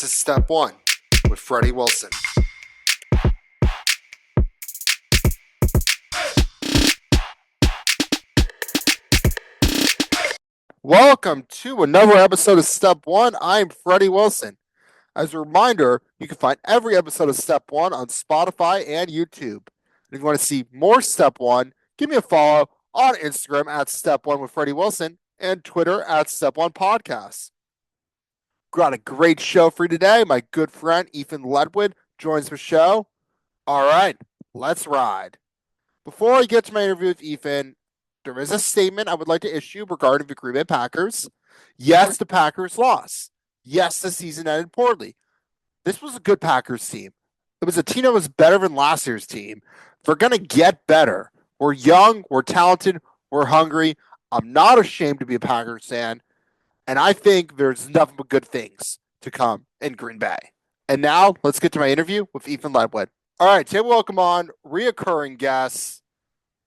is Step 1 with Freddie Wilson. Welcome to another episode of Step 1. I'm Freddie Wilson. As a reminder, you can find every episode of Step 1 on Spotify and YouTube. And if you want to see more Step 1, give me a follow on Instagram at Step 1 with Freddie Wilson and Twitter at Step 1 Podcasts. Got a great show for you today. My good friend Ethan Letwat joins the show. All right, let's ride. Before I get to my interview with Ethan, there is a statement I would like to issue regarding the Green Bay Packers. Yes, the Packers lost. Yes, the season ended poorly. This was a good Packers team. It was a team that was better than last year's team. They're going to get better. We're young, we're talented, we're hungry. I'm not ashamed to be a Packers fan. And I think there's nothing but good things to come in Green Bay. And now let's get to my interview with Ethan Letwat. All right, today welcome on reoccurring guests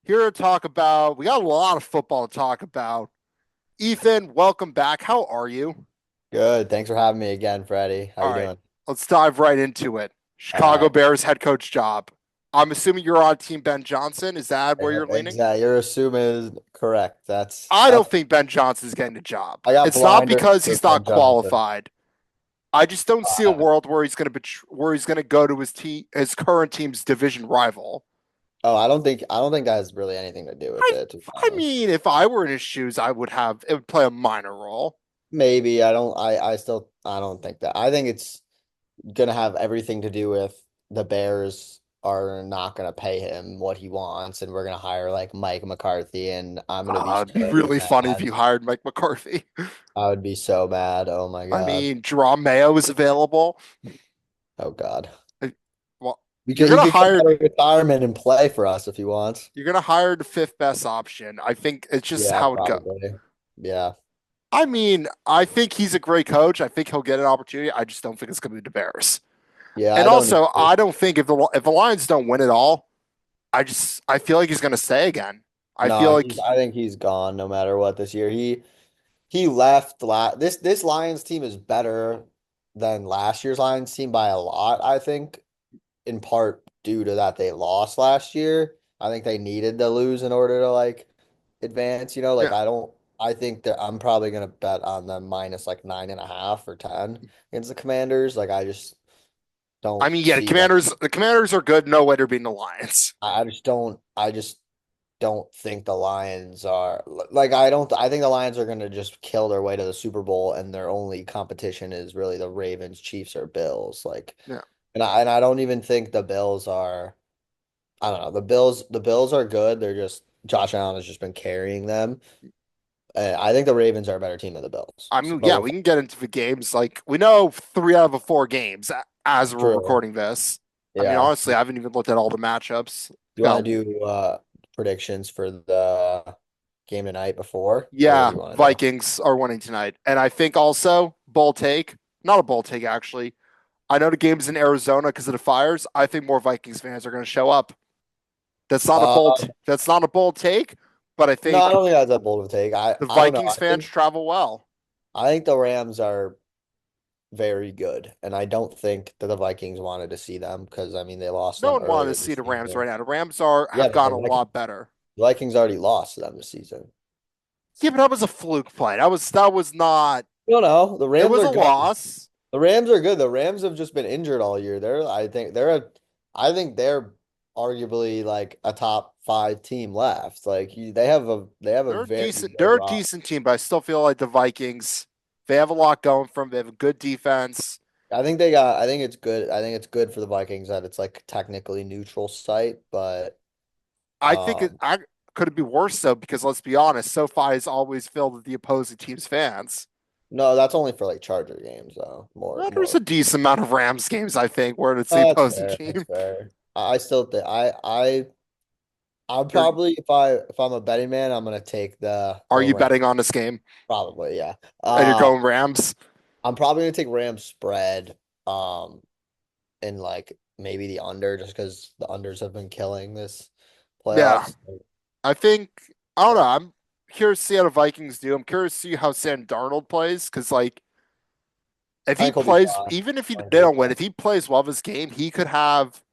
here to talk about, we got a lot of football to talk about. Ethan, welcome back. How are you? Good. Thanks for having me again, Freddie. How All you right, doing? let's dive right into it. All Chicago right. Bears head coach job. I'm assuming you're on Team Ben Johnson. Is that where you're leaning? Exactly. Your assuming is correct. That's I don't that's think Ben Johnson's getting a job. I got It's not blinders because for he's Ben not Johnson. qualified. I just don't see a Uh, world where he's going to go to his current team's division rival. I don't think that has really anything to do with I it, to be I honest. mean, if I were in his shoes, it would play a minor role. Maybe I don't think that. I think it's gonna have everything to do with the Bears are not gonna pay him what he wants, and we're gonna hire like Mike McCarthy, and I'm gonna be It'd be so really funny if mad. you hired Mike McCarthy. I would be so mad. Oh my I God. mean, Jerome Mayo is available. Oh God. Uh, Well, You you're could he gonna could come hire out of retirement and play for us if he wants. you're gonna hire the fifth best option. I think it's just Yeah, how it goes. probably. Yeah. I mean, I think he's a great coach. I think he'll get an opportunity. I just don't think it's gonna be the Bears. Yeah, And I don't also, either. I don't think if the Lions don't win it all, I feel like he's gonna stay again. I feel No, like I think he's gone no matter what this year. He left this Lions team is better than last year's Lions team by a lot, I think, in part due to that they lost last year. I think they needed to lose in order to like advance, like yeah. I think that I'm probably gonna bet on them minus like 9.5 or 10 against the Commanders. Like I just I don't mean, yeah, see them. The Commanders are good. No way they're beating the Lions. I just don't think the Lions are like I think the Lions are going to just kill their way to the Super Bowl and their only competition is really the Ravens, Chiefs or Bills like Yeah. and I don't even think the Bills are I don't know. The Bills are good. They're just Josh Allen has just been carrying them. I think the Ravens are a better team than the Bills. I So, mean, but yeah, we'll we can get into the games. Like we know 3 out of the 4 games as we're true. recording this. I mean, Yeah. honestly, I haven't even looked at all the matchups. You want to do predictions for the game tonight before or what Yeah, do you want to do? Vikings are winning tonight, and I think also bold take, not a bold take actually. I know the game's in Arizona because of the fires. I think more Vikings fans are going to show up. Uh, That's not a bold take, but I no, I think don't think that's that bold of a take. I the I don't know. Vikings fans travel well. I think the Rams are very good, and I don't think that the Vikings wanted to see them because I mean they lost No them one wanted to earlier see this the Rams right season. now. The Rams are Yeah, have but gotten a lot better. The Vikings already lost to them this season. Yeah, but that was a fluke play. That was not. No, no, the It Rams was are a good. loss. The Rams are good. The Rams have just been injured all year. I think they're arguably like a top five team left. Like they have a very good They're a roster. decent team, but I still feel like the Vikings. They have a lot going for them. They have a good defense. I think it's good. I think it's good for the Vikings that it's like technically neutral site, but I think um I could it be worse though because let's be honest, SoFi is always filled with the opposing team's fans. no, that's only for like Charger games though. There's More. a decent amount of Rams games I think where it's the Oh, that's opposing fair. That's team. fair. I still think I'm You're probably if I'm a betting man, I'm gonna take are the you Rams. betting on this game Probably, yeah. and you're Uh, going Rams? I'm probably gonna take Rams spread. And like maybe the under just because the unders have been killing this Yeah, playoffs. I think I don't know. But I'm curious to see how the Vikings do. I'm curious to see how Sam Darnold plays because like If I he think he'll be plays, fine. even if I think they he'll be don't win, fine. if he plays well this game, he could have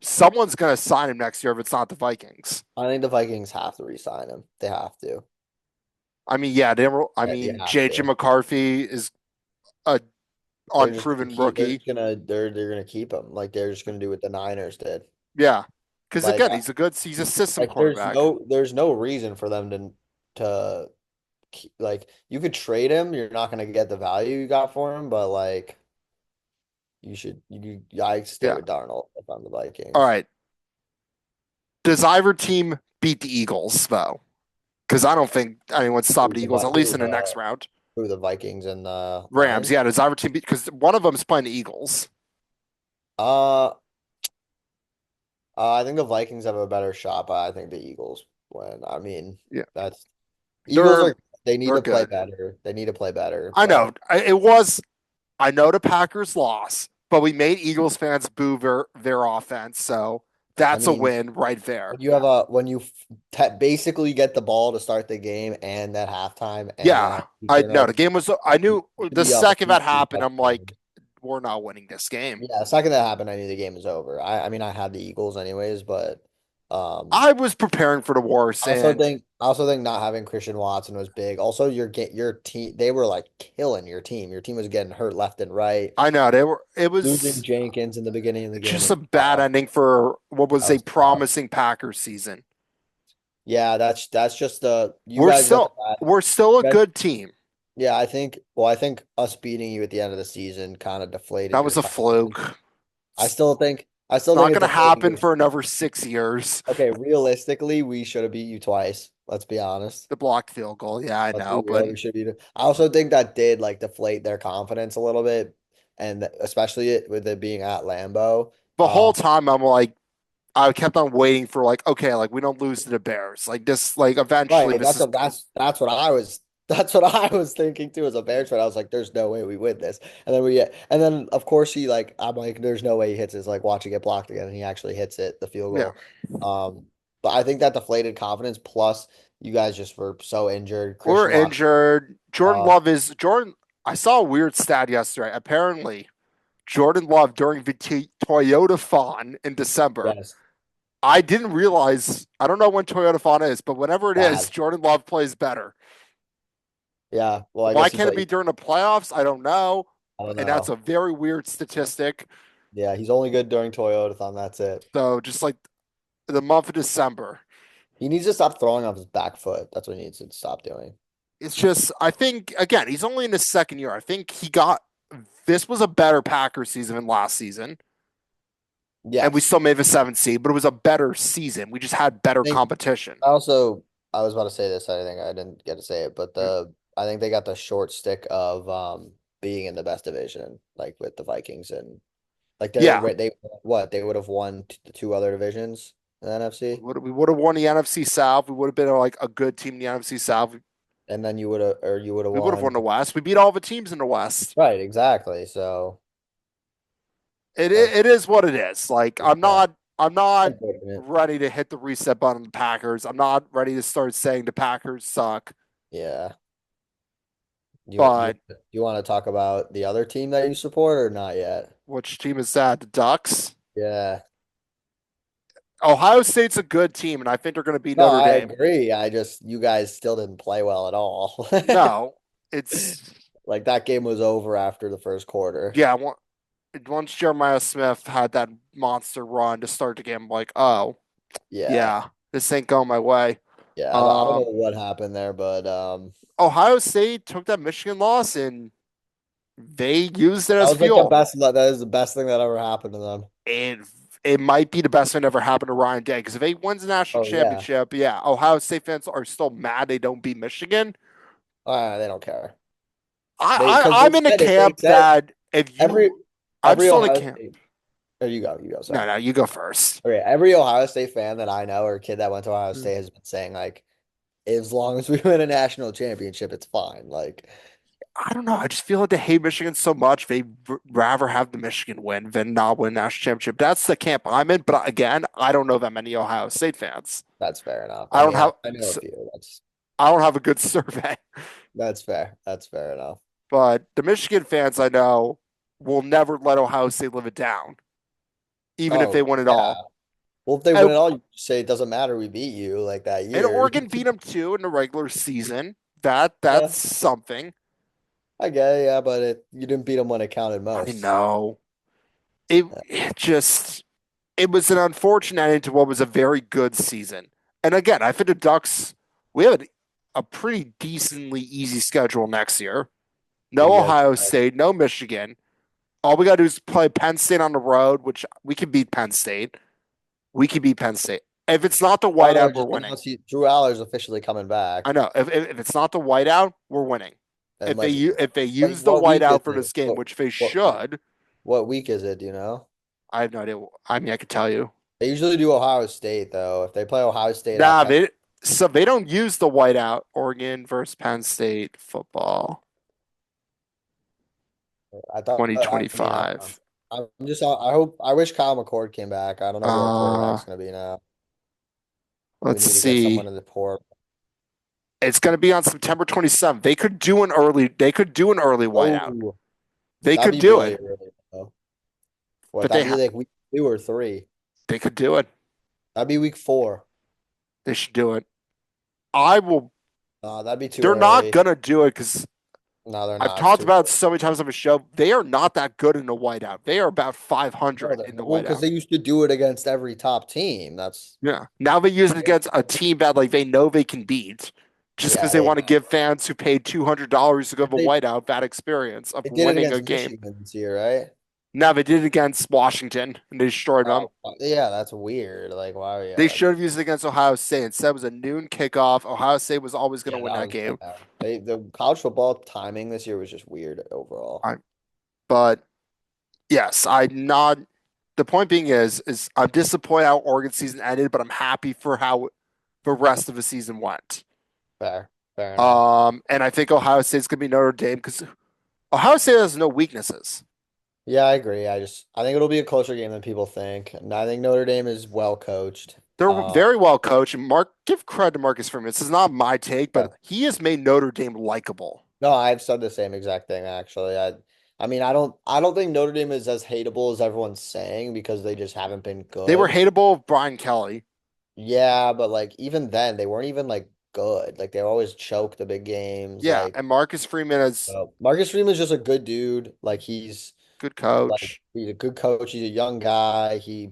someone's going to sign him next year if it's not the Vikings. I think the Vikings have to re-sign him. They have to. I mean, yeah, they, I You mean, have JJ to. McCarthy is a They're just gonna unproven keep. They're rookie. just gonna. They're gonna keep him. Like they're just gonna do what the Niners did. Yeah, because Like again, he's a system like quarterback. there's no reason for them to like you could trade him. You're not gonna get the value you got for him, but like I stay Yeah. with Darnold if I'm the All Vikings. right. Does either team beat the Eagles though? Because I don't think anyone stopped the Eagles at least in the next round. Who the Vikings and the Rams, Lions? yeah. Does either team beat? Because one of them is playing the Eagles. Uh, I think the Vikings have a better shot, but I think the Eagles win. I mean, Yeah, that's Eagles they're are they need they're to play good. better. They need to play better, I know but it was. I know the Packers lost, but we made Eagles fans boo their offense, so I that's a mean, win right there. when you basically get the ball to start the game and at halftime and then Yeah, have two I know turnovers, the game was. I you knew should the be up at second that least three happened, I'm touchdowns. like, we're not winning this game. Yeah, the second that happened, I knew the game was over. I mean, I had the Eagles anyways, but um, I was preparing for the worst, and I also think not having Christian Watson was big. Also, your team they were like killing your team. Your team was getting hurt left and right. I know they were. It Losing was Jenkins in the beginning of the game just a was bad tough. ending for what was That a was tough. promising Packers season. Yeah, that's just the you We're guys got the still we're still a you guys, good team. yeah, I think us beating you at the end of the season kind of deflated That your was a confidence. fluke. I It's still think not it going to deflated happen your for another 6 years. okay, realistically, we should have beat you twice. Let's be honest. The blocked field goal. Yeah, I Let's be know, but real. We should be. I also think that did like deflate their confidence a little bit, and especially with it being at Lambeau. the whole time I'm like, I kept on waiting for like, okay, like we don't lose to the Bears. Like this, like eventually Right. this is. That's what I was. That's what I was thinking too as a Bears fan. I was like, "There's no way we win this." And then of course I'm like, "There's no way he hits it." It's like watch it get blocked again, and he actually hits it, the field Yeah, goal. But I think that deflated confidence. Plus, you guys just were so injured. we're Christian Watson. injured. Jordan Uh, Love is Jordan. I saw a weird stat yesterday. Apparently, Jordan Love during the Toyota Fawn in December. yes, I didn't realize. I don't know when Toyota Fawn is, but whenever it is, bad. Jordan Love plays better. Yeah. Well, I Why guess he's can't it like be during the playoffs? I don't know. I don't And that's know. a very weird statistic. Yeah, he's only good during Toyotathon. That's it. So just like the month of December, He needs to stop throwing off his back foot. That's what he needs to stop doing. it's just I think again he's only in his second year. I think he got this was a better Packers season than last season, and we Yes. still made the seventh seed, but it was a better season. We just had I better think competition. I also I was about to say this. I think I didn't get to say it, but the I think they got the short stick of being in the best division, like with the Vikings and like Yeah, they would have won the two other divisions in the NFC, we would have won the NFC South. We would have been like a good team in the NFC South. and then you would have We would have won. won the West. We beat all the teams in the West. Right, exactly. So that's It is what it is. Like it's I'm not unfortunate. ready to hit the reset button on the Packers. I'm not ready to start saying the Packers suck. Yeah. But Do you want to talk about the other team that you support or not yet? which team is that? The Ducks. Yeah. Ohio State's a good team, and I think they're going to beat No, Notre I Dame. agree. I just you guys still didn't play well at all. No, it's Like that game was over after the first quarter. yeah. Once Jeremiah Smith had that monster run to start the game, I'm like, oh Yeah. yeah, this ain't going my way. Yeah, I don't know Um, what happened there, but Ohio State took that Michigan loss and they used it that as was like the fuel. best that is the best thing that ever happened to them. And it might be the best thing that ever happened to Ryan Day because if he wins the national Oh yeah. championship, yeah, Ohio State fans are still mad they don't beat Michigan. They don't care. I'm in the They camp said that if every you, I'm every still in the Ohio camp. State. Oh, you go, No, sorry. no, you go first. Okay, every Ohio State fan that I know or kid that went to Ohio Mm. State has been saying like as long as we win a national championship, it's fine. Like I don't know. I just feel like they hate Michigan so much. They'd rather have the Michigan win than not win national championship. That's the camp I'm in. But again, I don't know that many Ohio State fans. that's fair enough. I I don't mean, have. I know a few. I don't have a good survey. That's fair. That's fair enough. But the Michigan fans I know will never let Ohio State live it down, even if they Oh, win it yeah. all. Well, if they And, win it all, you say it doesn't matter. We beat you like that and year. Oregon beat them too in the regular season. Yeah, That's something. I get it. Yeah, but you didn't beat them when it counted I most. know. It just it was an unfortunate ending to what was a very good season. And again, I think the Ducks we have a pretty decently easy schedule next year. Yeah, No you guys. Ohio State, no Michigan. All we got to do is play Penn State on the road, which we can beat Penn State. We can beat Penn State. If it's not the Aller whiteout, we're just winning. announced Drew Aller's officially coming I back. know. If it's not the whiteout, we're winning. And If they like use the what week is whiteout for it? this game, which they What should, what week is it? Do you know? I have no idea. I mean, I could tell you. They usually do Ohio State though. If they play Ohio State at Nah, Penn, they don't use the whiteout. Oregon versus Penn State football I thought. I mean, I don't know. 2025. I'm just. I hope. I wish Kyle McCord came back. I don't know who our Uh, quarterback's gonna be now. We let's need to get someone see. in the port. It's going to be on September 27th. They could do an early whiteout. Oh, They that'd could be do it, really early though. What? but That'd be like week 2 or 3. they could do it. That'd be week 4. They should do it. I will. That'd be too They're not early. going to do it because No, they're I've not. It's talked too about it early. so many times on the show. They are not that good in the whiteout. They are about No, 500 in the well, because whiteout. they used to do it against every top team. That's Yeah. Now they use it against a team that like they know they can beat, just because yeah. they want to give fans who paid $200 to go to a They whiteout that experience of they did it winning a against game. Michigan this year, right? Now they did it against Washington and they destroyed them. Oh, yeah, that's weird. Like, why? They Yeah, should have used it against Ohio State. Instead, it was a noon kickoff. Ohio State was always going to yeah, win that that was game. bad. The college football timing this year was just weird overall. I, but yes, I'm not. The point being is I'm disappointed how Oregon season ended, but I'm happy for how the rest of the season went. Fair enough. And I think Ohio State's gonna be Notre Dame because Ohio State has no weaknesses. Yeah, I agree. I think it'll be a closer game than people think, and I think Notre Dame is well coached. They're very well coached. And give credit to Marcus Freeman. This is not my take, Yeah. but he has made Notre Dame likable. No, I've said the same exact thing actually. I mean, I don't think Notre Dame is as hateable as everyone's saying because they just haven't been They were good. hateable of Brian Kelly. Yeah, but like even then, they weren't even like good. Like they always choke the big games. Yeah, Like and Marcus Freeman is Marcus Freeman's just a good dude. Like good like coach. he's a good coach. He's a young guy. He's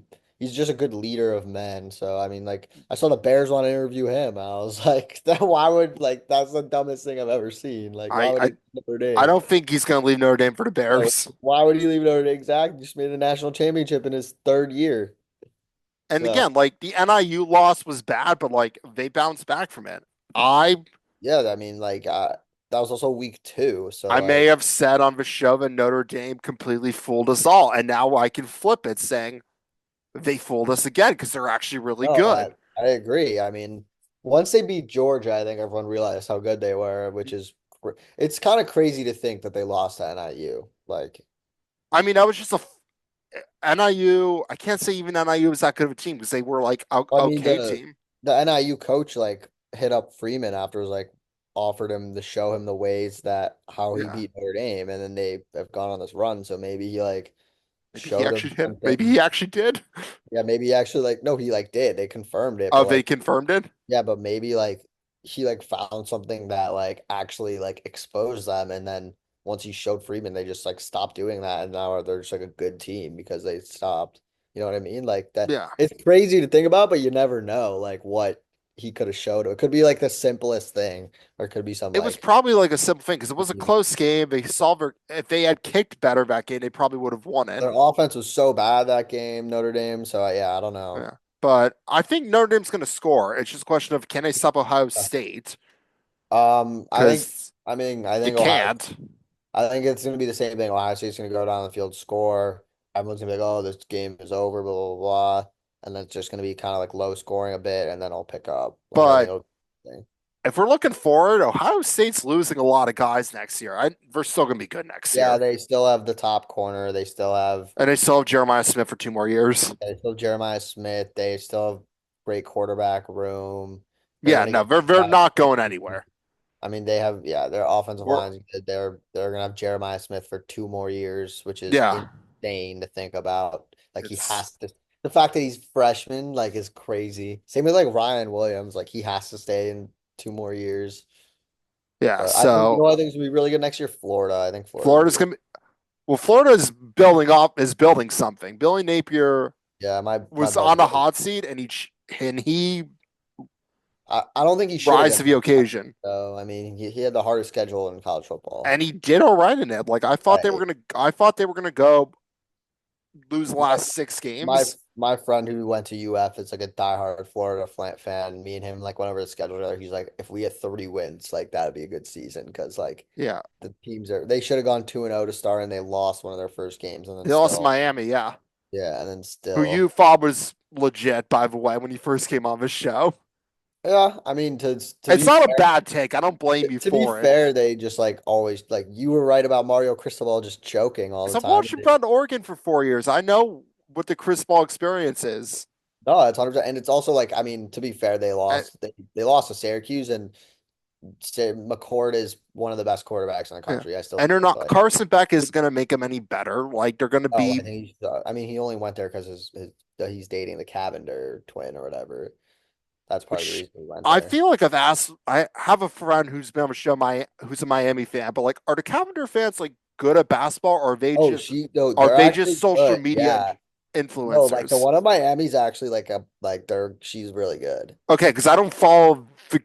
just a good leader of men. So I mean, like I saw the Bears want to interview him. I was like, that why would like that's the dumbest thing I've ever seen. Like why I would I, he leave Notre I Dame? don't think he's gonna leave Notre Dame for the Yeah, Bears. why would he leave Notre Dame? Exactly. Just made a national championship in his 3rd year. And So again, like the NIU loss was bad, but like they bounced back from it. I yeah, I mean, like that was also week 2. So I may like. have said on the show that Notre Dame completely fooled us all, and now I can flip it saying they fooled us again because they're actually really No, good. I agree. I mean, once they beat Georgia, I think everyone realized how good they were, which is it's kind of crazy to think that they lost to NIU. Like, I mean, that was just a NIU. I can't say even NIU was that good of a team because they were like a I mean, okay the team. the NIU coach like hit up Freeman afterwards, like offered him to show him the ways that how he Yeah, beat Notre Dame, and then they have gone on this run. So maybe he like maybe he showed him actually did. Maybe something. he actually did. Yeah, maybe he actually like no, he like did. They confirmed it, Oh, but they like confirmed it. yeah, but maybe like he like found something that like actually like exposed them, and then once he showed Freeman, they just like stopped doing that, and now they're just like a good team because they stopped. You know what I mean? Like that. Yeah, It's crazy to think about, but you never know like what he could have showed. It could be like the simplest thing, or it could be some it was like probably like a simple thing because it was a close game. They solved it. If they had kicked better that game, they probably would have won it. their offense was so bad that game, Notre Dame. So yeah, I don't know. Yeah. But I think Notre Dame's going to score. It's just a question of can they stop Ohio State? I think Because I they think Ohio. can't. I think it's going to be the same thing. Ohio State's going to go down the field, score. Everyone's going to be like, oh, this game is over, blah, blah, blah. And then it's just going to be kind of like low scoring a bit, and then I'll pick up. Like, I think But it'll. if we're looking forward, Ohio State's losing a lot of guys next year. They're still going to be good next Yeah, year. they still have the top corner. They still have, And they still have Jeremiah Smith for 2 more years. they still have Jeremiah Smith. They still have great quarterback room. They're Yeah, going to no, get they're not going anywhere. I mean, they have, yeah, their offensive Or line is good. They're gonna have Jeremiah Smith for 2 more years, which is yeah, insane to think about. Like he it's has to. The fact that he's freshman like is crazy. Same with like Ryan Williams, like he has to stay in 2 more years. yeah. But I think So I think it's gonna be really good next year. Florida. I think Florida's gonna Florida's be really. gonna well, Florida's building up is building something. Billy Napier Yeah, my was on a buddy. hot seat and he I don't think he should have rise been. to the occasion. So I mean, he had the hardest schedule in college football. And he did all right in it. Like Right. I thought they were gonna go lose the My last six my games. my friend who went to UF is like a diehard Florida fan. Me and him like went over the schedule together. He's like, if we had 30 wins, like that'd be a good season because like Yeah. the teams are they should have gone 2-0 to start and they lost one of their first games and then They lost to still Miami, yeah. yeah and then Who you still thought was legit, by the way, when you first came on the show. yeah. I mean to It's be not a bad take. I don't blame you to be for it. fair, they just like always like you were right about Mario Cristobal just choking all Because the I've time. watched him down to Oregon for 4 years. I know what the Chris Ball experience is. No, it's 100%. And it's also like, I mean, to be fair, And, they lost to Syracuse and McCord is one of the best quarterbacks in the yeah. country. I still And they're think not so. Carson Beck is gonna make him any better. Like they're gonna Oh, I be think I mean, he only went there because he's dating the Cavender twin or whatever. That's part of the which reason he went I there. feel like I've asked I have a friend who's been on the show my who's a Miami fan, but like are the Cavender fans like good at basketball or Oh, no, are they're they just actually social good. media Yeah. No, like the influencers? one of Miami's actually she's really good. Okay, because I don't follow the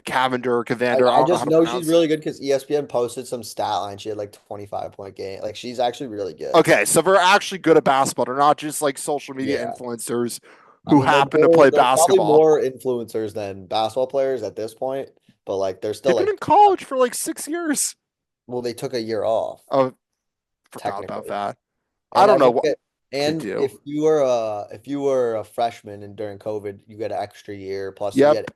Cavender or Like Cavander. I I don't know how just to know she's pronounce it. really good because ESPN posted some stat line. She had like 25-point game. Like she's actually really good. Okay, so they're actually good at basketball. They're not just like social media Yeah. influencers I who mean, happen to play they're probably basketball. more influencers than basketball players at this point, but like they're still They've been in like college for like 6 years. well, they took a year off Oh, forgot about technically. that. I And don't I know think what that they and do. if you were a freshman and during COVID, you get an extra year Yep.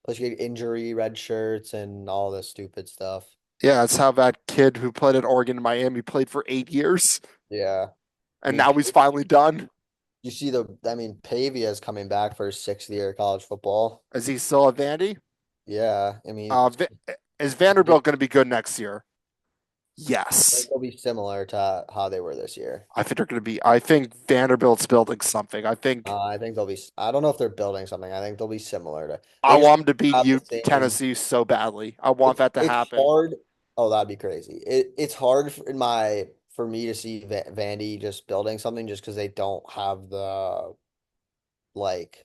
plus you get injury red shirts and all this stupid stuff. Yeah, that's how that kid who played at Oregon and Miami played for 8 years, Yeah. I and mean, now he's finally done. you see I mean, Pavia is coming back for his 6th year of college football. Is he still at Vandy? Yeah. I mean, Uh, is Vanderbilt going to be good next year? I think Yes. they'll be similar to how they were this year. I think they're going to be. I think Vanderbilt's building something. I think I think they'll be. I don't know if they're building something. I think they'll be similar to. I They just want them to beat have the you, same. Tennessee, so badly. I want that to It's happen. hard. Oh, that'd be crazy. It's hard for me to see Vandy just building something just because they don't have the like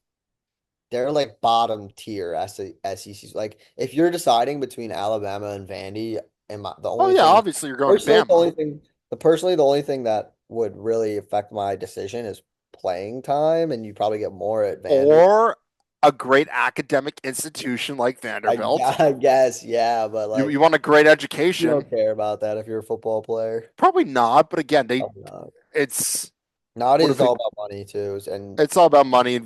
they're like bottom tier as the SEC. Like if you're deciding between Alabama and Vandy, and the Oh only yeah, thing obviously you're going to personally the Bama only thing the only thing that would really affect my decision is playing time, and you probably get more at Vandy. or a great academic institution like Vanderbilt. I guess, yeah, but You like want a great you education? don't care about that if you're a football player. Probably not, but again, they Probably not. it's what Nowadays, it's if it all about money too, and it's all about money and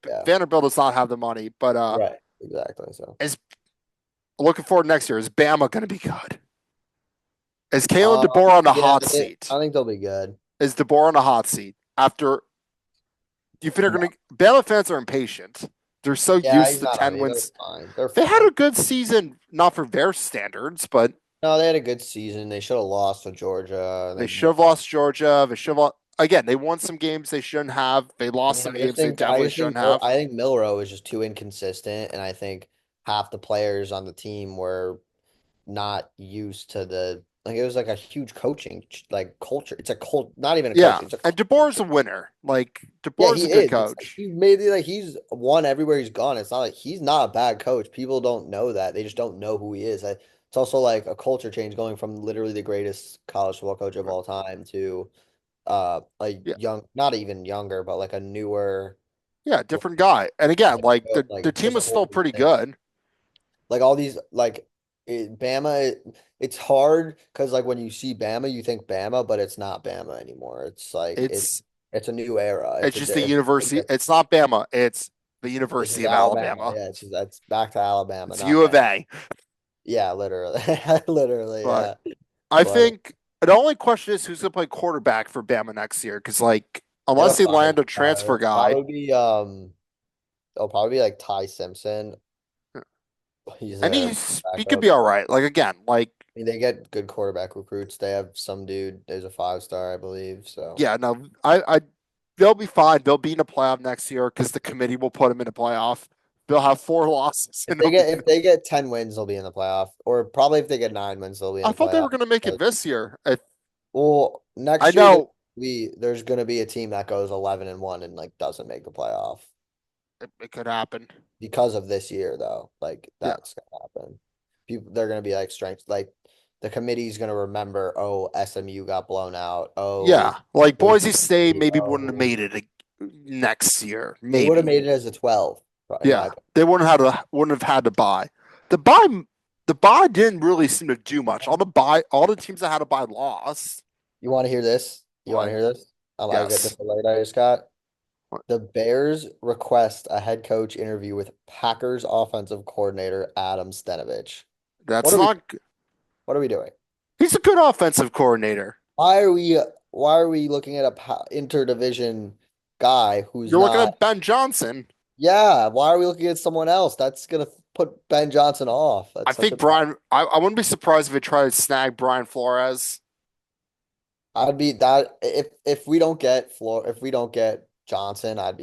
yeah, Vanderbilt does not have the money, but right, exactly. So, is looking forward next year. Is Bama going to be good? Is Kalen DeBoer on the yeah, hot seat? I think they'll be good. Is DeBoer on the hot seat after you think they're No, going to? Bama fans are impatient. They're so yeah, used he's to not on. 10 They're wins. fine. They're They had fine. a good season, not for their standards, but No, they had a good season. They should have lost to Georgia. they should have lost Georgia. They should have again. They won some games they shouldn't have. They I lost mean, some games they I definitely just shouldn't think have. I think Milrow is just too inconsistent, and I think half the players on the team were not used to the like it was like a huge coaching like culture. It's a cult, not even a Yeah, coaching. It's a and culture DeBoer's a change. winner. Like Yeah, DeBoer's he a good is. It's like coach. he made it like he's won everywhere he's gone. It's not like he's not a bad coach. People don't know that. They just don't know who he is. It's also like a culture change going from literally the greatest college football coach of all time to a Yeah, young, not even younger, but like a newer, yeah, different guy. And again, like the like team just was still whole new pretty thing. good. Like all these Bama, it's hard because like when you see Bama, you think Bama, but it's not Bama anymore. It's like It's it's a new era. it's just the It's university. It's not Bama. It's the it's University just of Alabama. Alabama. Yeah, it's just that's back to Alabama, It's not U of Bama. A. Yeah, literally, literally, But yeah. I But think the only question is who's going to play quarterback for Bama next year. Because like it'll unless they probably land a transfer it'll guy, probably be it'll probably be like Ty Simpson He's And their he could backup. be all right. Like again, like I mean, they get good quarterback recruits. They have some dude, there's a 5-star, I believe. So yeah, no, I they'll be fine. They'll be in a playoff next year because the committee will put them in a playoff. They'll have four losses and they'll be if they get 10 wins, they'll be in the playoff. Or probably if they get 9 wins, they'll be in I the thought they playoff. were gonna make it But, this year. well, I next year know there's gonna be a team that goes 11-1 and like doesn't make the playoff it could happen. because of this year though. Like Yeah. that's gonna happen. People they're gonna be like strength like the committee's gonna remember, oh, SMU got blown out. Oh, Yeah. Like Boise State ACC, maybe wouldn't have oh, made it next year. they would have Maybe. made it as a 12, in my Yeah. opinion. They wouldn't have had to buy. The buy the buy didn't really seem to do much. All the teams that had to buy lost. You want to hear this? You want to What? hear this? I get Yes. this alert I just got. What? The Bears request a head coach interview with Packers offensive coordinator Adam Stenavich. What That's are we not what are we doing? he's a good offensive coordinator. Why are we looking at a interdivision guy who's You're looking not? at Ben Johnson. Yeah, why are we looking at someone else? That's gonna put Ben Johnson off. I That's such a think I wouldn't be surprised if they try to snag Brian Flores. I'd be that if we don't get if we don't get Johnson, that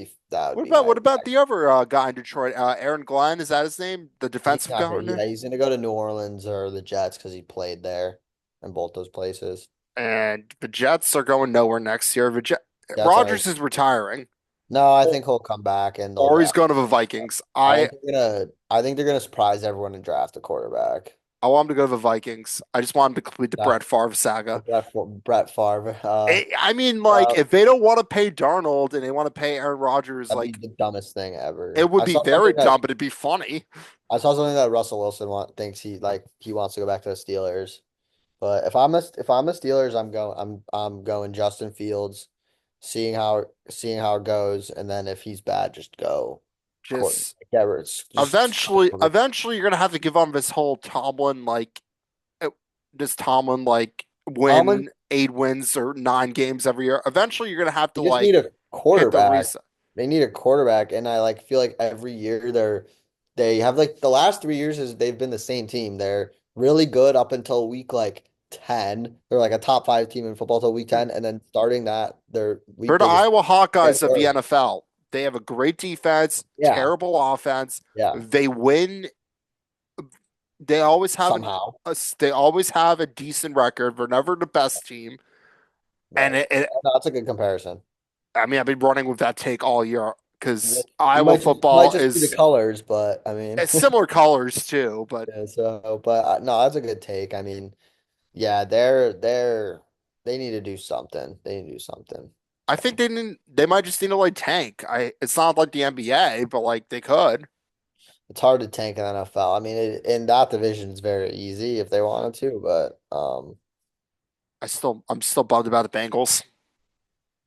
would be my What about the other guy in Detroit? Aaron Glenn, is that his name? The he's defensive not here. coordinator? Yeah, he's gonna go to New Orleans or the Jets because he played there in both those places. And the Jets are going nowhere next year. Jets are Rodgers is retiring, no, I or, think he'll come back and they'll or he's draft. going to the Vikings. I think they're gonna surprise everyone and draft a quarterback. I want him to go to the Vikings. I just want him to complete the Yeah, Brett Favre saga. Brett Favre. I mean, like, Uh, if they don't want to pay Darnold and they want to pay Aaron Rodgers, that'd be like, the dumbest thing ever. it would be very dumb, but it'd be funny. Russell Wilson thinks he wants to go back to the Steelers. But if I'm a Steelers, I'm going Justin Fields, seeing how it goes, and then if he's bad, just go court. Just Yeah, just eventually, you're gonna have to give on this whole Tomlin, like, uh, does Tomlin like Tomlin. win 8 wins or 9 games every year? Eventually, you're gonna have to They just need like a hit the quarterback. reset. They need a quarterback, and I like feel like every year they have like the last 3 years is they've been the same team. They're really good up until week like 10. They're like a top 5 team in football till week 10, and then starting that For the they just Iowa get Hawkeyes of the worse. NFL, they have a great defense, Yeah, terrible offense. yeah. They win. They always have Somehow, they always have a decent record. They're never the best team, and right. No, that's a good comparison. I mean, I've been running with that take all year because You Iowa might football just be the is colors, but I mean, it's similar colors too. But yeah, so but no, that's a good take. I mean, yeah, they need to do something. They need to do something. I think they might just need to like tank. It's not like the NBA, but like they could. It's hard to tank in NFL. I mean, in that division, it's very easy if they wanted to, but I'm still bummed about the Bengals.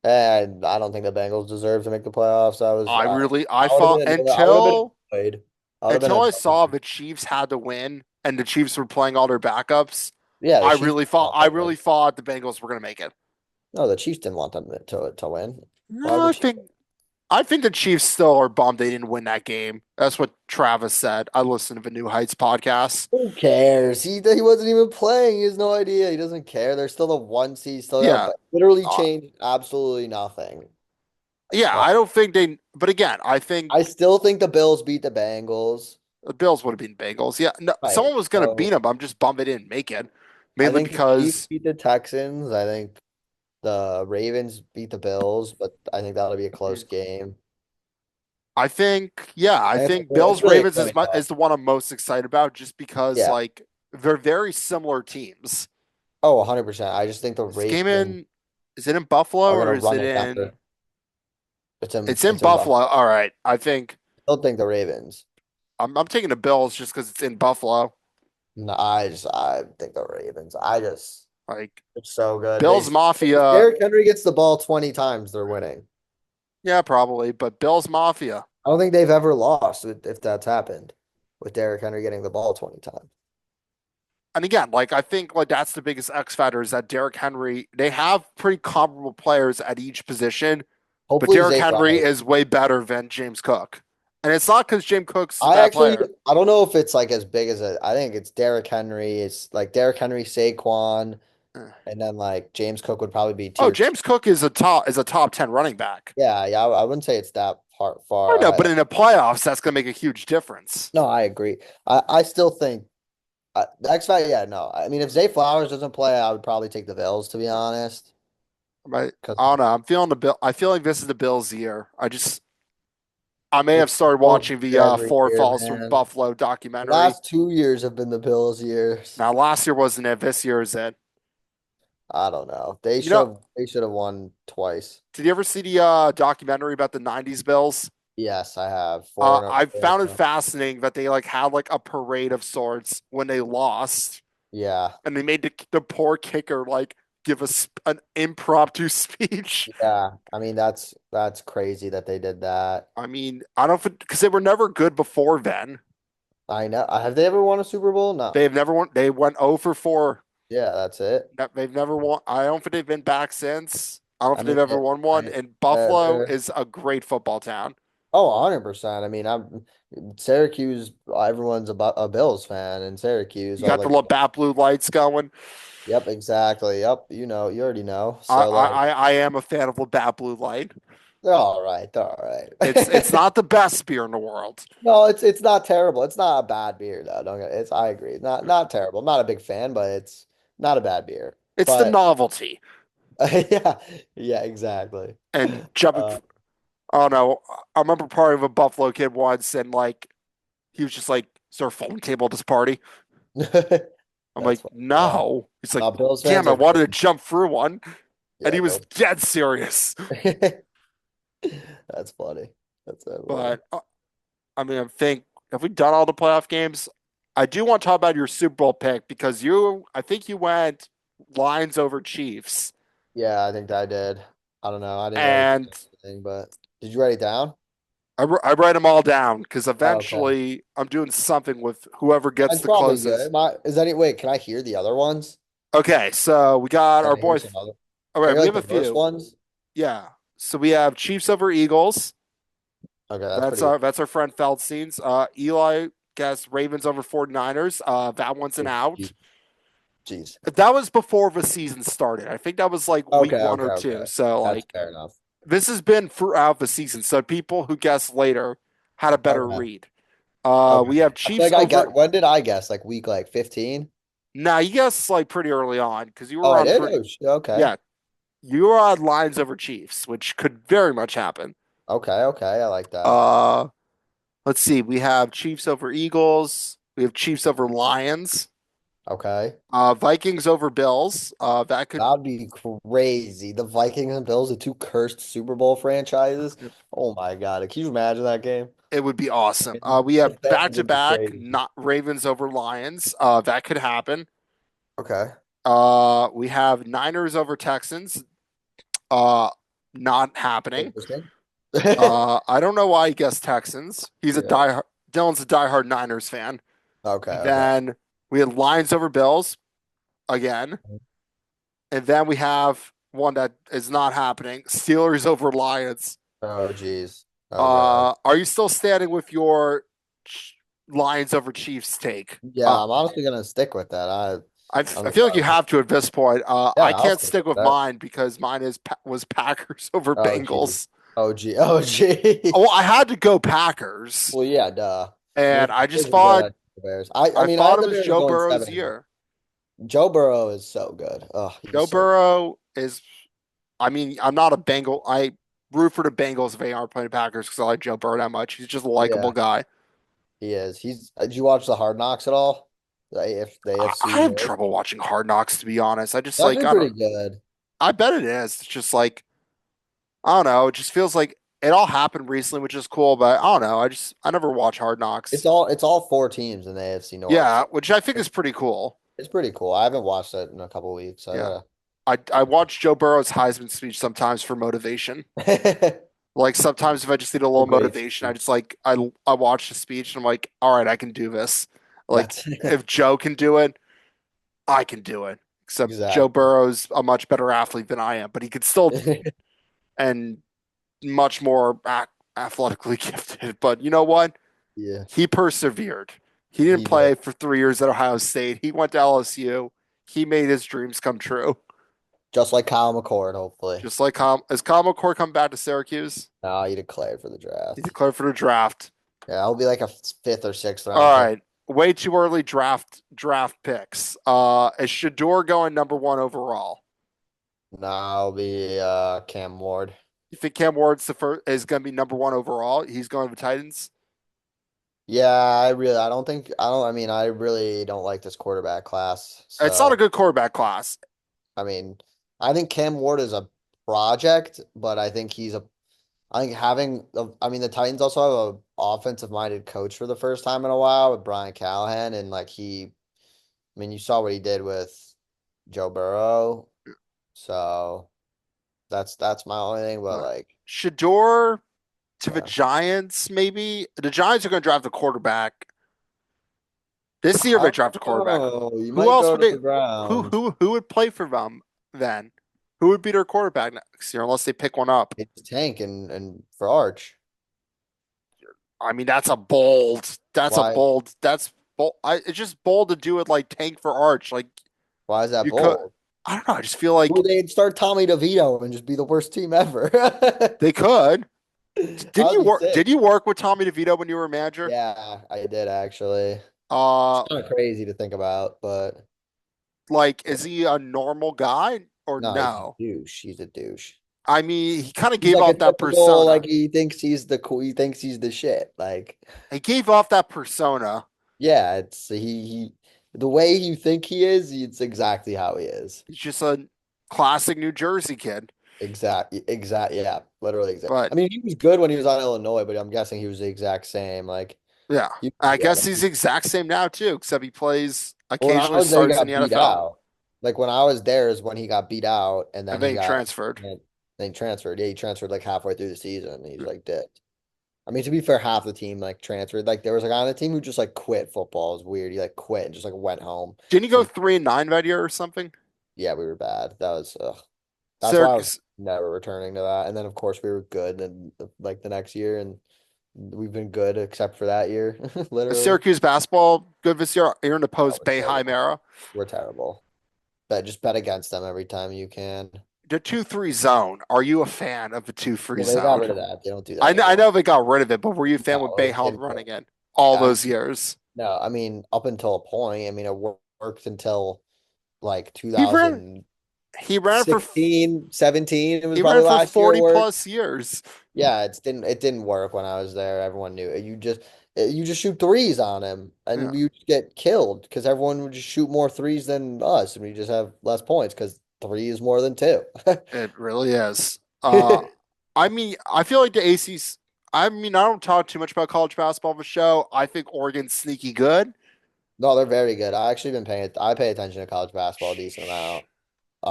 I don't think the Bengals deserve to make the playoffs. I I would have thought been I would have been annoyed. I would have been until I saw annoyed. the Chiefs had to win and the Chiefs were playing all their backups. Yeah, the Chiefs didn't want I them to. really thought the Bengals were gonna make it. No, the Chiefs didn't want them to win. Why would No, the Chiefs? I think the Chiefs still are bummed they didn't win that game. That's what Travis said. I listened to the New Heights podcast. Who cares? He wasn't even playing. He has no idea. He doesn't care. They're still the 1 seed. Still Yeah, gonna literally uh, change absolutely nothing. yeah. Like I don't think they. But again, I think I still think the Bills beat the Bengals. the Bills would have been Bengals. Yeah, no, Right. someone was gonna beat So them. I'm just bummed they didn't make it, I mainly think the Chiefs because beat the Texans. I think the Ravens beat the Bills, but I think that'll be a close game. I think It's Bills really a Ravens coin is toss. the one I'm most excited about, just because Yeah. like they're very similar teams. Oh, 100%. I just think the This game Ravens in is it in Buffalo are or gonna is run it it in? better. It's in It's in Buffalo. Buffalo. All right, I think I don't think the Ravens. I'm taking the Bills just because it's in Buffalo. No, I think the Ravens. Like It's so good. Bills If Mafia, Derrick Henry gets the ball 20 times, they're winning. yeah, probably, but Bills Mafia. I don't think they've ever lost if that's happened with Derrick Henry getting the ball 20 times. And again, like I think like that's the biggest X factor is that Derrick Henry. They have pretty comparable players at each position, but Hopefully Derrick Zay Henry Flowers. is way better than James Cook. And it's not because James Cook's a I bad actually player. I don't know if it's like as big as it. I think it's Derrick Henry. It's like Derrick Henry, Saquon, and then like James Cook would probably be Oh, tier two. James Cook is a top 10 running back. Yeah, yeah. I wouldn't say it's that part I far. know, but in the playoffs, that's gonna make a huge difference. No, I agree. I still think the X Factor. Yeah, no. I mean, if Zay Flowers doesn't play, I would probably take the Bills to be honest. Right? Because I don't know. I'm feeling the bill. I feel like this is the Bills' year. I may have it's started Bills watching the year every Four year, Falls from man. Buffalo documentary. Last 2 years have been the Bills years. Now, last year wasn't it. This year is it. I don't know. You know, They should have won twice. did you ever see the documentary about the '90s Bills? Yes, I have. Four and I four. found it fascinating that they like had like a parade of sorts when they lost, Yeah. and they made the poor kicker like give us an impromptu speech. Yeah. I mean, that's crazy that they did that. I mean, I don't because they were never good before then. I know. Have they ever won a Super Bowl? No. They've never won. They went 0 for 4. Yeah, that's it. They've never won. I don't think they've been back since. I don't I think mean, they've ever won one. I, And Buffalo they're is a great football town. oh, 100%. I mean, I'm Syracuse, everyone's a Bills fan in Syracuse. You All got the like, Labatt Blue Lights going. yep, exactly. Yep, you already know. I So like, I I am a fan of Labatt Blue Light. they're all right. They're all It's right. not the best beer in the world. No, it's not terrible. It's not a bad beer though. Don't get it's I agree. Not terrible. I'm not a big fan, but it's not a bad beer. It's the But novelty. yeah, yeah, exactly. And jumping, Uh, I don't know. I remember part of a Buffalo kid once, and like he was just like, "Is there a folding table at this party?" I'm that's like, fine. No, "No." He's like, no, Bills "Damn, fans I are wanted to crazy. jump through one," and Yeah, he was Bill. dead serious. That's funny. That's so funny. But I mean, I think have we done all the playoff games? I do want to talk about your Super Bowl pick because I think you went Lions over Chiefs, Yeah, I think I did. I don't know. I didn't write it and anything, but did you write it down? I write them all down because Oh, okay. eventually I'm doing something with whoever gets Mine's the probably closest. good. Is any wait, can I hear the other ones? Okay, so we got Can our I hear boy. some other? All Can I right, hear we like have a the worst few. ones? Yeah, so we have Chiefs over Eagles. Okay, that's pretty good. That's our friend Feldstein's. Eli guess Ravens over 49ers. That one's an Oof, out. jeez. Jeez. That was before the season started. I think that was like week Okay, one okay, or two. okay. So That's like fair enough. this has been throughout the season. So people who guessed later had a better Okay. read. Okay. We have I feel Chiefs like I over. get when did I guess? Like week like 15? Now you guessed like pretty early on because you Oh, were I on did? pretty. Oh, okay. Yeah, you were on Lions over Chiefs, which could very much happen. Okay, okay. I like that. Uh, let's see. We have Chiefs over Eagles. We have Chiefs over Lions. Okay. Vikings over Bills. That could That'd be crazy. The Vikings and Bills, the two cursed Super Bowl franchises. Oh my God. Can you imagine that game? it would be awesome. We The have back fans to would be back, crazy. not Ravens over Lions. That could happen. Okay. We have Niners over Texans. Uh, not happening. Interesting. I don't know why he guessed Texans. Yeah. Dylan's a diehard Niners fan. Okay, And okay. then we had Lions over Bills again. And then we have one that is not happening. Steelers over Lions. Oh, geez. Oh, God. Are you still standing with your Lions over Chiefs take? Yeah, I'm honestly gonna stick with that. I I'm feel like you sorry. have to at this point. Yeah, I I'll can't stick stick with with that. mine because mine was Packers over Oh, geez. Bengals. Oh, gee. Oh, Oh, geez. I had to go Packers, Well, yeah, duh. I mean, and I just Packers are good thought at the Bears. I I mean, I thought had it the was Bears Joe going Burrow's 7-1. year. Joe Burrow is so good. Oh, Joe he's so Burrow is. I mean, I'm not a Bengal. I root for the Bengals if they aren't playing Packers because I like Joe Burrow that much. He's just a likable yeah, guy. he is. Did you watch the Hard Knocks at all? The I AFC have North. trouble watching Hard Knocks to be honest. I just It's like actually I don't. pretty good. I bet it is. It's just like I don't know. It just feels like it all happened recently, which is cool. But I don't know. I never watch Hard Knocks. It's all four teams in the AFC North. Yeah, which I think It's, is pretty cool. it's pretty cool. I haven't watched it in a couple weeks. I Yeah, gotta. I watch Joe Burrow's Heisman speech sometimes for motivation. It's Like sometimes if I just need a a little great motivation, I speech. just like I watch the speech and I'm like, all right, I can do this. Like That's if Joe can do it, I can do it. Except Joe exactly. Burrow's a much better athlete than I am, but he could still and much more. athletically gifted, but you know what? Yeah, He persevered. He didn't he did. play for 3 years at Ohio State. He went to LSU. He made his dreams come true. Just like Kyle McCord, hopefully. Just like is Kyle McCord coming back to Syracuse? No, he declared for the He draft. declared for the draft. Yeah, he'll be like a fifth or sixth All round pick. right. Way too early draft picks. Is Shador going number 1 overall? No, it'll be Cam Ward. You think Cam Ward's the first is going to be number 1 overall? He's going to the Titans. Yeah, I don't think, I mean, I really don't like this quarterback class. It's not a So, good quarterback class. I mean, I think Cam Ward is a project, but I think I mean, the Titans also have a offensive-minded coach for the first time in a while with Brian Callahan, and like I mean, you saw what he did with Joe Burrow, so that's my only thing. But like, Shador to the yeah, Giants, maybe. The Giants are going to draft a quarterback. This year I they don't draft a quarterback. know. You Who might else go would to they the Browns. who would play for them then? Who would be their quarterback next year unless they pick one up? It's Tank and for Arch. I mean, Why that's bold. It's just bold to do it like tank for Arch. Like why is that you could, bold? I don't know. I just feel like Well, they'd start Tommy DeVito and just be the worst team ever. they could. That would be sick. Did you work with Tommy DeVito when you were a manager? Yeah, I did actually. It's Uh, kind of crazy to think about, but like, is he a normal guy or no, he's a no? douche. He's a douche. I mean, he kind of He's gave like a off that typical, like persona. he thinks he's the cool, he thinks he's the shit. Like, He gave off that persona. yeah, it's the way you think he is, it's exactly how he is. He's just a classic New Jersey kid. Exactly, yeah, literally exact. But I mean, he was good when he was on Illinois, but I'm guessing he was the exact same. Like, yeah, he was I good. guess he's the exact same now too, except he plays Well, when I occasionally was there, he starts in the got beat NFL out. Like when I was there is when he got beat out, and and then then he he got transferred. then he transferred. Yeah, he transferred like halfway through the season. He's like dipped. I mean, to be fair, half the team like transferred. Like there was a guy on the team who just like quit football. It was weird. He like quit and just like went home. Didn't he go So 3-9 that year or something? yeah, we were bad. That was that's why I was Syracuse, never returning to that. And then of course we were good and like the next year and we've been good except for that year, literally. Syracuse basketball good this year. You're in the Oh, post we're Bayheim terrible. era. We're terrible. But just bet against them every time you can. The 2-3 zone. Are you a fan of the 2-3 Well, they got zone? rid of that. They don't do that I anymore. know they got rid of it, but were you a fan with No, Bayheim running it all I those years? no, I mean up until a point. I mean it worked until like He ran 2016, he ran for 17. It was he probably ran for last year it 40 worked. plus years. Yeah, it didn't work when I was there. Everyone knew it. You just shoot threes on him Yeah, and you just get killed because everyone would just shoot more threes than us and we just have less points because three is more than two. it really is. I mean, I feel like the AC's. I mean, I don't talk too much about college basketball of the show. I think Oregon's sneaky good. No, they're very good. I pay attention to college basketball a decent amount.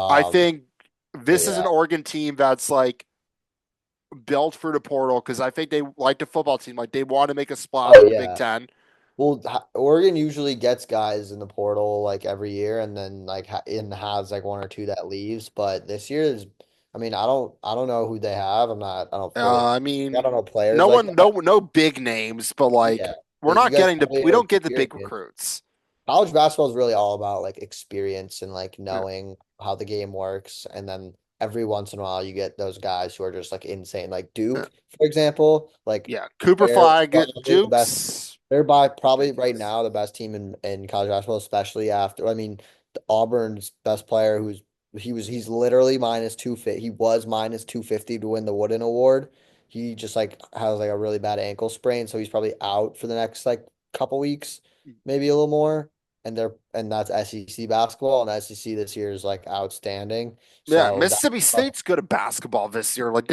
I Um, think but this is yeah. an Oregon team that's like built for the portal because I think they like the football team. Like they want to make a splash Oh in the Big yeah. Ten. Well, Oregon usually gets guys in the portal like every year, and then like has like one or two that leaves. But this year is, I mean, I don't know who they have. I don't fully, I I mean, don't know players no like one, that. no big names, but like Yeah, we're you not guys getting the probably we are don't get the big experienced. recruits. College basketball is really all about like experience and like Yeah, knowing how the game works, and then every once in a while you get those guys who are just like insane, like yeah, Duke, for example. Like yeah. Cooper they're Flag, probably the best. Dukes, They're by probably right ridiculous. now the best team in college basketball, especially after. I mean, Auburn's best player, he's literally minus 250. He was minus 250 to win the Wooden Award. He just like has like a really bad ankle sprain, so he's probably out for the next like couple weeks, maybe a little more. And that's SEC basketball, and SEC this year is like outstanding. Yeah, So that Mississippi State's good at basketball this year. Like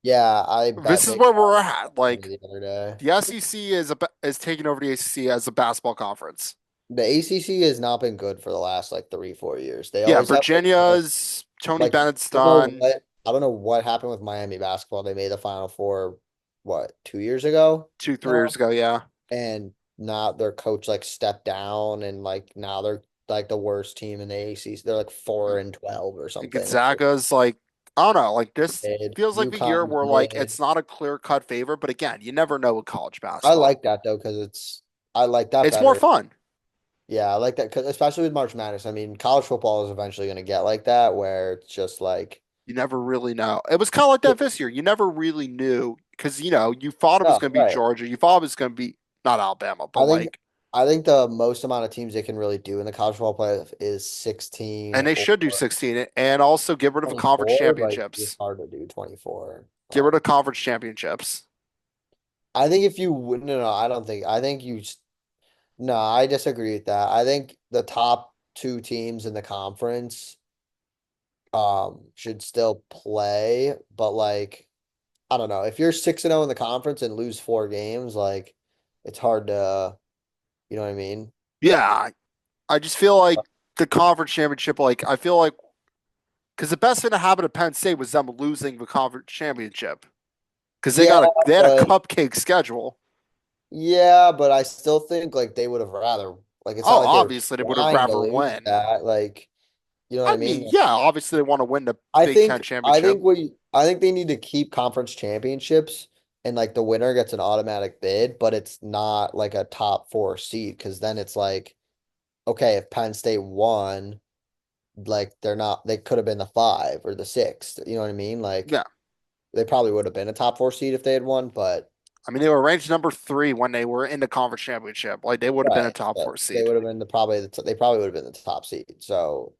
yeah, I this bet is big where on we're at. Like the other day. the SEC is taking over the ACC as a basketball conference. The ACC has not been good for the last like 3, 4 years. They Yeah, always have Virginia's Tony like Bennett's done I don't know what happened with Miami basketball. They made the Final Four what 2 years ago two, 3 years now, ago. Yeah, and now their coach like stepped down, and like now they're like the worst team in the ACC. They're like 4-12 or something. It's like Gonzaga's like I don't know. Like this Mid. feels like the year UConn's where like mid. it's not a clear cut favorite, but again, you never know with college I basketball. like that though because I like that It's more better. fun. Yeah, I like that 'cause especially with March Madness. I mean, college football is eventually going to get like that where it's just like, You never really know. It was kind of like that this year. You never really knew because you thought it was no, going to be right. Georgia. You thought it was going to be not Alabama, but I think like, I think the most amount of teams they can really do in the college football playoff is 16 and they or should do 16 and also get rid of conference 24, but it's championships. hard to do 24. Get rid of conference championships. I think if you would, no, no, I don't think, I think no, I disagree with that. I think the top two teams in the conference should still play, but like, I don't know. If you're 6-0 in the conference and lose 4 games, like it's hard to, you know what I mean? Yeah, I just feel like the conference championship. Like I feel like because the best thing that happened to Penn State was them losing the conference championship because Yeah, they had a but cupcake schedule. yeah, but I still think like they would have rather like it's not Oh, like they were obviously they would have trying to rather lose win. that. Like, you know what I I mean? mean, yeah, obviously they want to win the I Big think Ten championship. I think they need to keep conference championships and like the winner gets an automatic bid, but it's not like a top 4 seed because then it's like, okay, if Penn State won, like they could have been the 5 or the 6. You know what I mean? Like Yeah, they probably would have been a top 4 seed if they had won, but I mean they were ranked number 3 when they were in the conference championship. Like they would have been a right. top So 4 they seed. would have been they probably would have been the top seed. So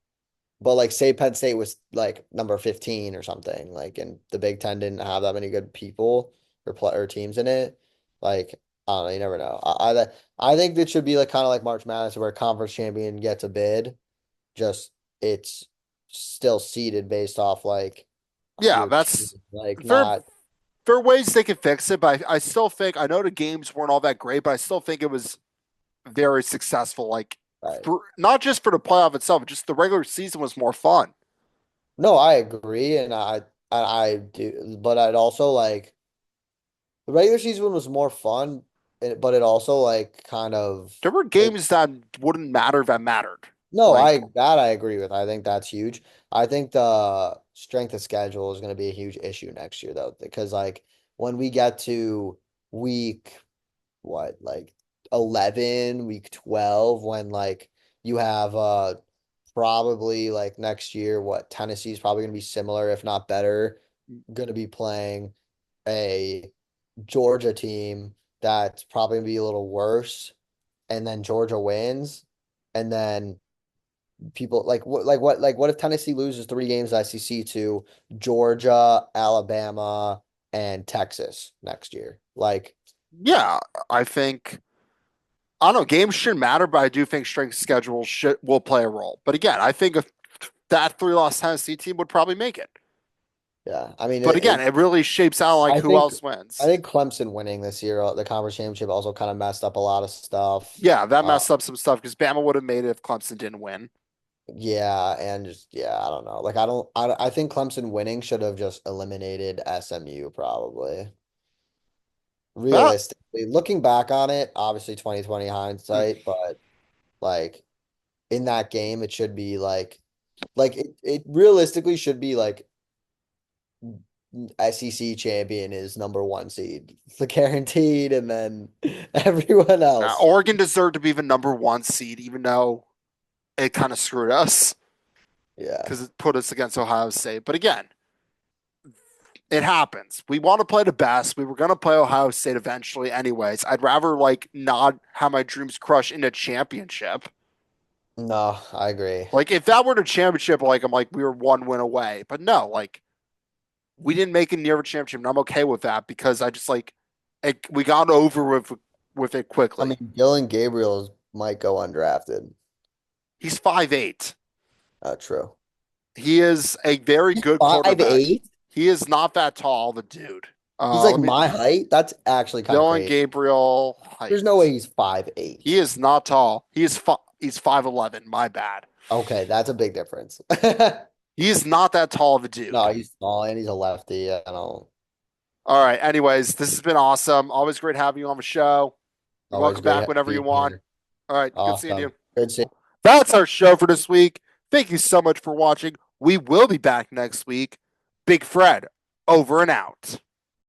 but like say Penn State was like number 15 or something, like and the Big Ten didn't have that many good people or teams in it, like I don't know, you never know. I think it should be like kind of like March Madness where a conference champion gets a bid, just it's still seeded based off like Yeah, your team, that's like there. not There are ways they can fix it, but I still think I know the games weren't all that great, but I still think it was very successful. Like right. for not just for the playoff itself, just the regular season was more fun. No, I agree, and I do, but I'd also like the regular season was more fun, but it also like kind of There were it. games that wouldn't matter that mattered. No, Like I agree with. I think that's huge. I think the strength of schedule is going to be a huge issue next year though, because like when we get to week what, like 11, week 12, when like you have probably like next year what Tennessee's probably going to be similar if not better, going to be playing a Georgia team that's probably going to be a little worse, and then Georgia wins, and then people like what if Tennessee loses 3 games SEC to Georgia, Alabama, and Texas next year? Like, yeah, I think I don't know. Games shouldn't matter, but I do think strength schedule should will play a role. But again, I think if that 3 loss Tennessee team would probably make it. yeah, I mean But again, it really shapes out like I who think else I wins. think Clemson winning this year, the conference championship, also kind of messed up a lot of stuff. Yeah, that Uh, messed up some stuff because Bama would have made it if Clemson didn't win. yeah, and just yeah, I don't know. Like I think Clemson winning should have just eliminated SMU probably. But Realistically, looking back on it, obviously 2020 mm, hindsight, but like in that game, it should be like it realistically should be like SEC champion is number 1 seed. It's the guaranteed, and then everyone else. Oregon deserved to be the number 1 seed, even though it kind of screwed us Yeah. because it put us against Ohio State. But again, it happens. We want to play the best. We were going to play Ohio State eventually, anyways. I'd rather like not have my dreams crush in a championship. No, I agree. Like if that were the championship, like I'm like we were 1 win away. But no, like we didn't make it near a championship, and I'm okay with that because I just like we got over with it I quickly. mean, Dylan Gabriel might go undrafted. He's 5'8". True. He is a very He's good five quarterback. eight. He is not that tall, the dude. He's like Let me my height. That's actually kind of Dylan crazy. Gabriel There's no way height. he's five He eight. is not tall. He's 5'11". My bad. Okay, that's a big difference. He is not that tall of a dude. No, he's small and he's a lefty. I don't All right. Anyways, this has been awesome. Always great having you on the show. You're always welcome great back whenever you being want. here. All right. Good seeing you. Awesome. Good seeing That's our show for this week. Thank you so much for watching. We will be back next week. Big Fred, over and out.